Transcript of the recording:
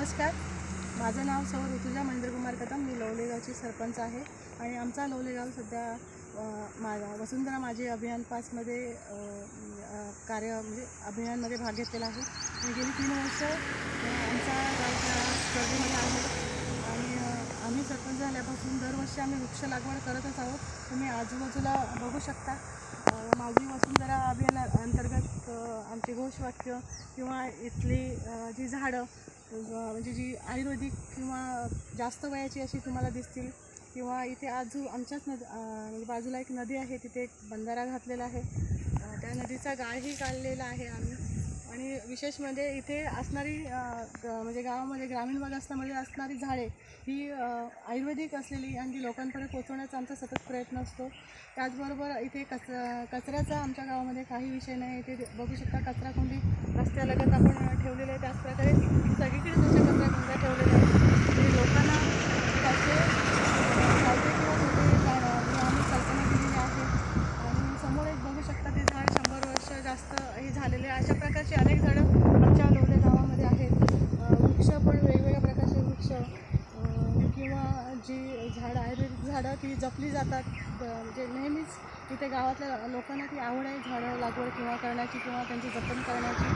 नमस्कार, माझं नाव सौ ऋतुजा महेंद्रकुमार कदम. मी लवलेगावची सरपंच आहे आणि आमचा लवलेगाव सध्या वसुंधरा माझी अभियान 5मध्ये अभियानमध्ये भाग घेतलेला आहे आणि गेली 3 वर्ष आमचा गाव त्या स्पर्धेमध्ये आहे आणि आम्ही सरपंच झाल्यापासून दरवर्षी आम्ही वृक्ष लागवड करतच आहोत. तुम्ही आजूबाजूला बघू शकता. माझी वसुंधरा अभियानाअंतर्गत आमचे घोषवाक्य किंवा इथली जी झाडं म्हणजे जी आयुर्वेदिक किंवा जास्त वयाची अशी तुम्हाला दिसतील किंवा इथे आमच्याच म्हणजे बाजूला एक नदी आहे, तिथे एक बंधारा घातलेला आहे. त्या नदीचा गाळही काढलेला आहे आम्ही. आणि विशेष म्हणजे इथे असणारी म्हणजे गावामध्ये ग्रामीण भाग असल्यामुळे असणारी झाडे ही आयुर्वेदिक असलेली आणि ती लोकांपर्यंत पोहोचवण्याचा आमचा सतत प्रयत्न असतो. त्याचबरोबर इथे कचऱ्याचा आमच्या गावामध्ये काही विषय नाही. इथे बघू शकता कचराकुंडी रस्त्यालगत आपण ठेवलेले आहे. त्याचप्रकारे सगळीकडे जशा कचराकुंड्या ठेवलेल्या आहेत म्हणजे लोकांना त्याचे फायदे किंवा तोटे आम्ही कल्पना केलेली आहे. आणि समोर एक बघू शकता ते झाड 100 वर्ष जास्त हे झालेले. अशा प्रकारची अनेक झाडं आमच्या लोले गावामध्ये आहेत. वृक्ष पण वेगवेगळ्या प्रकारचे वृक्ष किंवा जी झाडं आयुर्वेदिक झाडं ती जपली जातात. म्हणजे नेहमीच इथे गावातल्या लोकांना ती आवड आहे झाडं लागवड किंवा करण्याची किंवा त्यांची जतन करण्याची.